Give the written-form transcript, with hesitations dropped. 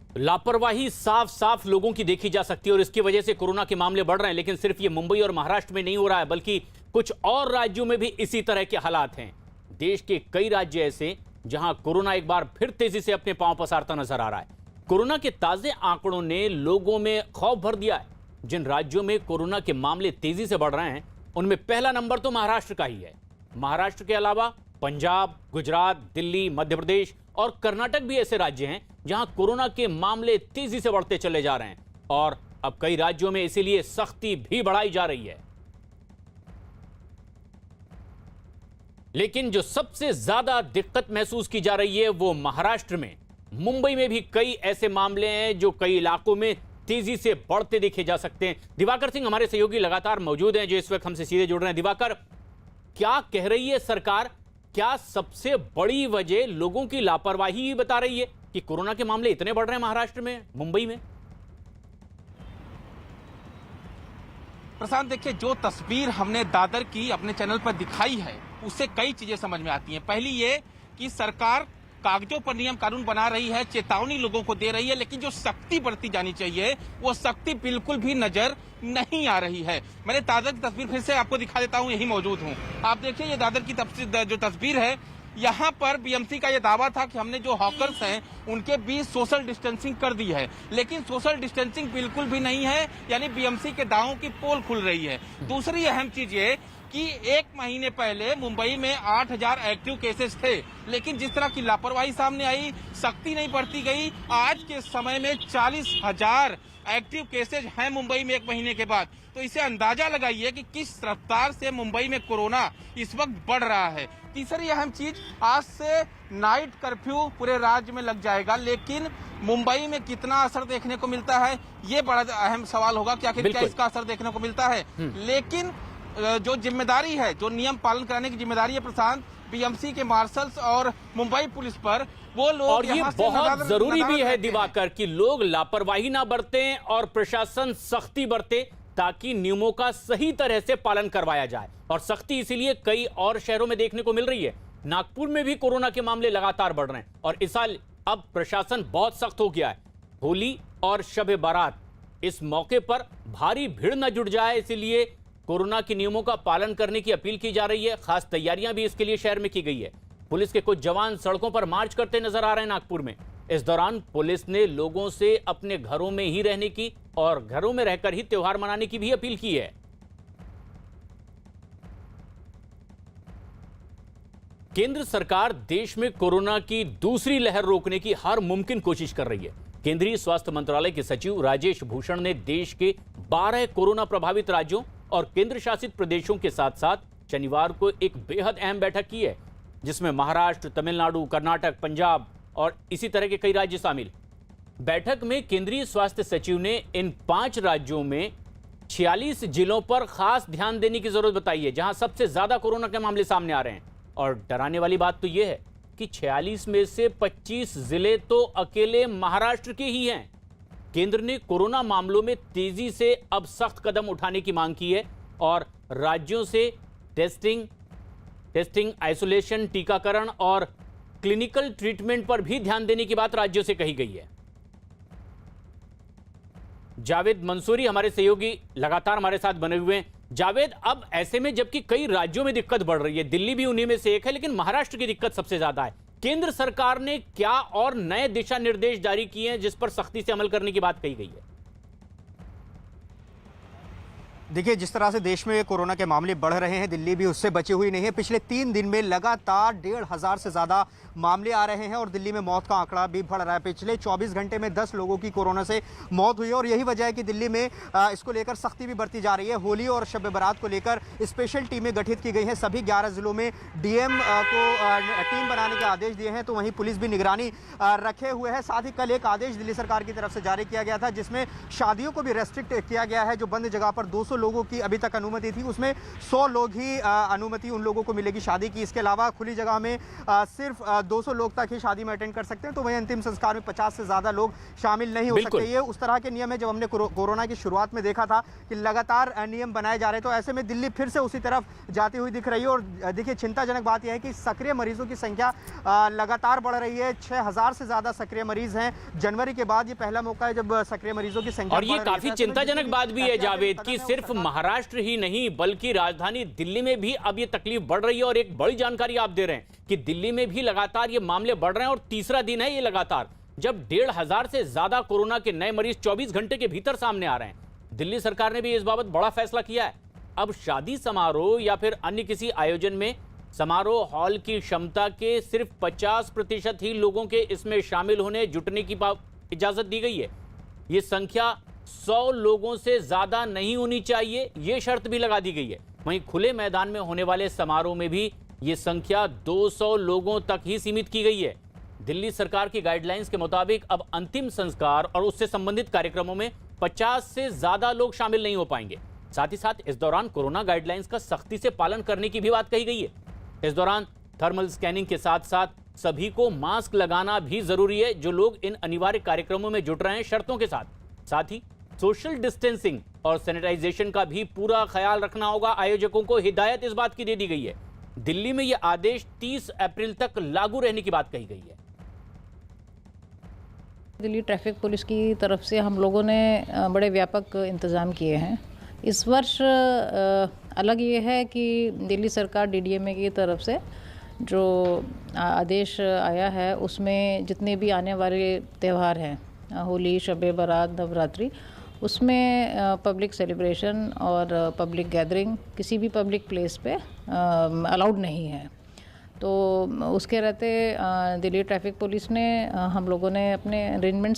लापरवाही साफ साफ लोगों की देखी जा सकती है और इसकी वजह से कोरोना के मामले बढ़ रहे हैं। लेकिन सिर्फ ये मुंबई और महाराष्ट्र में नहीं हो रहा है, बल्कि कुछ और राज्यों में भी इसी तरह के हालात हैं। देश के कई राज्य ऐसे जहां कोरोना एक बार फिर तेजी से अपने पांव पसारता नजर आ रहा है। कोरोना के ताजे आंकड़ों ने लोगों में खौफ भर दिया है। जिन राज्यों में कोरोना के मामले तेजी से बढ़ रहे हैं उनमें पहला नंबर तो महाराष्ट्र का ही है। महाराष्ट्र के अलावा पंजाब, गुजरात, दिल्ली, मध्य प्रदेश और कर्नाटक भी ऐसे राज्य हैं जहां कोरोना के मामले तेजी से बढ़ते चले जा रहे हैं और अब कई राज्यों में इसीलिए सख्ती भी बढ़ाई जा रही है। लेकिन जो सबसे ज्यादा दिक्कत महसूस की जा रही है वो महाराष्ट्र में। मुंबई में भी कई ऐसे मामले हैं जो कई इलाकों में तेजी से बढ़ते देखे जा सकते हैं। दिवाकर सिंह हमारे सहयोगी लगातार मौजूद हैं जो इस वक्त हमसे सीधे जुड़ रहे हैं। दिवाकर, क्या कह रही है सरकार? क्या सबसे बड़ी वजह लोगों की लापरवाही ही बता रही है कि कोरोना के मामले इतने बढ़ रहे हैं महाराष्ट्र में, मुंबई में? प्रशांत, देखिए, जो तस्वीर हमने दादर की अपने चैनल पर दिखाई है उससे कई चीजें समझ में आती हैं। पहली ये कि सरकार कागजों पर नियम कानून बना रही है, चेतावनी लोगों को दे रही है, लेकिन जो सख्ती बरती जानी चाहिए वो सख्ती बिल्कुल भी नजर नहीं आ रही है। मैंने दादर की तस्वीर फिर से आपको दिखा देता हूं, यही मौजूद हूं। आप देखिए, ये दादर की जो तस्वीर है, यहाँ पर बीएमसी का ये दावा था कि हमने जो हॉकर्स हैं उनके बीच सोशल डिस्टेंसिंग कर दी है, लेकिन सोशल डिस्टेंसिंग बिल्कुल भी नहीं है, यानी बीएमसी के दावों की पोल खुल रही है। दूसरी अहम चीज ये कि एक महीने पहले मुंबई में 8,000 एक्टिव केसेस थे, लेकिन जिस तरह की लापरवाही सामने आई, सख्ती नहीं बरती गई, आज के समय में 40,000 एक्टिव केसेज हैं मुंबई में एक महीने के बाद। तो इसे अंदाजा लगाइए कि किस रफ्तार से मुंबई में कोरोना इस वक्त बढ़ रहा है। तीसरी अहम चीज, आज से नाइट कर्फ्यू पूरे राज्य में लग जाएगा, लेकिन मुंबई में कितना असर देखने को मिलता है ये बड़ा अहम सवाल होगा कि आखिर क्या इसका असर देखने को मिलता है। लेकिन जो जिम्मेदारी है, जो नियम पालन कराने की जिम्मेदारी है प्रशांत, बीएमसी के मार्शल्स और मुंबई पुलिस पर, वो लोग, और ये बहुत जरूरी भी है दिवाकर कि लोग लापरवाही ना बरतें और प्रशासन सख्ती बरते ताकि नियमों का सही तरह से पालन करवाया जाए। और सख्ती इसीलिए कई और शहरों में देखने को मिल रही है। नागपुर में भी कोरोना के मामले लगातार बढ़ रहे हैं और इस साल अब प्रशासन बहुत सख्त हो गया है। होली और शब बारात, इस मौके पर भारी भीड़ न जुट जाए, इसलिए कोरोना के नियमों का पालन करने की अपील की जा रही है। खास तैयारियां भी इसके लिए शहर में की गई है। पुलिस के कुछ जवान सड़कों पर मार्च करते नजर आ रहे हैं नागपुर में। इस दौरान पुलिस ने लोगों से अपने घरों में ही रहने की और घरों में रहकर ही त्योहार मनाने की भी अपील की है। केंद्र सरकार देश में कोरोना की दूसरी लहर रोकने की हर मुमकिन कोशिश कर रही है। केंद्रीय स्वास्थ्य मंत्रालय के सचिव राजेश भूषण ने देश के 12 कोरोना प्रभावित राज्यों और केंद्र शासित प्रदेशों के साथ साथ शनिवार को एक बेहद अहम बैठक की है, जिसमें महाराष्ट्र, तमिलनाडु, कर्नाटक, पंजाब और इसी तरह के कई राज्य शामिल। बैठक में केंद्रीय स्वास्थ्य सचिव ने इन 5 राज्यों में 46 जिलों पर खास ध्यान देने की जरूरत बताई है, जहां सबसे ज्यादा कोरोना के मामले सामने आ रहे हैं। और डराने वाली बात तो यह है कि 46 में से 25 जिले तो अकेले महाराष्ट्र के ही हैं। केंद्र ने कोरोना मामलों में तेजी से अब सख्त कदम उठाने की मांग की है और राज्यों से टेस्टिंग, आइसोलेशन, टीकाकरण और क्लिनिकल ट्रीटमेंट पर भी ध्यान देने की बात राज्यों से कही गई है। जावेद मंसूरी हमारे सहयोगी लगातार हमारे साथ बने हुए हैं। जावेद, अब ऐसे में जबकि कई राज्यों में दिक्कत बढ़ रही है, दिल्ली भी उन्हीं में से एक है, लेकिन महाराष्ट्र की दिक्कत सबसे ज्यादा है। केंद्र सरकार ने क्या और नए दिशा निर्देश जारी किए हैं जिस पर सख्ती से अमल करने की बात कही गई है? देखिए, जिस तरह से देश में कोरोना के मामले बढ़ रहे हैं, दिल्ली भी उससे बची हुई नहीं है। पिछले 3 दिन में लगातार 1,500 से ज़्यादा मामले आ रहे हैं और दिल्ली में मौत का आंकड़ा भी बढ़ रहा है। पिछले 24 घंटे में 10 लोगों की कोरोना से मौत हुई है और यही वजह है कि दिल्ली में इसको लेकर सख्ती भी बरती जा रही है। होली और शब बारात को लेकर स्पेशल टीमें गठित की गई हैं। सभी 11 जिलों में डीएम को टीम बनाने के आदेश दिए हैं, तो वहीं पुलिस भी निगरानी रखे हुए है। साथ ही कल एक आदेश दिल्ली सरकार की तरफ से जारी किया गया था जिसमें शादियों को भी रेस्ट्रिक्ट किया गया है। जो बंद जगह पर 200 लोगों की अभी तक अनुमति थी, उसमें 100 लोग ही अनुमति उन लोगों को मिलेगी शादी की। इसके अलावा खुली जगह में सिर्फ 200 लोग तक ही शादी में अटेंड कर सकते हैं। तो वहीं अंतिम संस्कार में 50 से ज़्यादा लोग शामिल नहीं हो सकते। ये उस तरह के नियम है जब हमने कोरोना की शुरुआत में देखा था कि लगातार नियम बनाए जा रहे। तो ऐसे में दिल्ली फिर से उसी तरफ जाती हुई दिख रही है। और देखिए, चिंताजनक बात यह है कि सक्रिय मरीजों की संख्या लगातार बढ़ रही है। 6000 से ज़्यादा सक्रिय मरीज हैं। जनवरी के बाद ये पहला मौका है जब सक्रिय मरीजों की संख्या और ये काफी चिंताजनक बात भी है जावेद कि सिर्फ महाराष्ट्र ही नहीं बल्कि राजधानी दिल्ली में भी अब ये तकलीफ बढ़ रही है। और एक बड़ी जानकारी आप दे रहे हैं कि दिल्ली में भी लगातार ये मामले बढ़ रहे हैं और तीसरा दिन है ये लगातार जब 1500 से ज्यादा कोरोना के नए मरीज 24 घंटे के भीतर सामने आ रहे हैं। दिल्ली सरकार ने भी इस बाबत बड़ा फैसला किया है। अब शादी समारोह या फिर अन्य किसी आयोजन में समारोह हॉल की क्षमता के सिर्फ 50% ही लोगों के इसमें शामिल होने जुटने की इजाजत दी गई है। ये संख्या 100 लोगों से ज्यादा नहीं होनी चाहिए, ये शर्त भी लगा दी गई है। वहीं खुले मैदान में होने वाले समारोह में भी ये संख्या 200 लोगों तक ही सीमित की गई है। दिल्ली सरकार की गाइडलाइंस के मुताबिक अब अंतिम संस्कार और उससे संबंधित कार्यक्रमों में 50 से ज्यादा लोग शामिल नहीं हो पाएंगे। साथ ही साथ इस दौरान कोरोना गाइडलाइंस का सख्ती से पालन करने की भी बात कही गई है। इस दौरान थर्मल स्कैनिंग के साथ साथ सभी को मास्क लगाना भी जरूरी है जो लोग इन अनिवार्य कार्यक्रमों में जुट रहे हैं शर्तों के साथ ही सोशल डिस्टेंसिंग और सैनिटाइजेशन का भी पूरा ख्याल रखना होगा। आयोजकों को हिदायत इस बात की दे दी गई है। दिल्ली में यह आदेश 30 अप्रैल तक लागू रहने की बात कही गई है। दिल्ली ट्रैफिक पुलिस की तरफ से हम लोगों ने बड़े व्यापक इंतज़ाम किए हैं। इस वर्ष अलग ये है कि दिल्ली सरकार DDMA की तरफ से जो आदेश आया है उसमें जितने भी आने वाले त्यौहार हैं, होली, शब-ए बारात, नवरात्रि, उसमें पब्लिक सेलिब्रेशन और पब्लिक गैदरिंग किसी भी पब्लिक प्लेस पे अलाउड नहीं है। तो उसके रहते दिल्ली ट्रैफिक पुलिस ने हम लोगों ने अपने अरेंजमेंट्स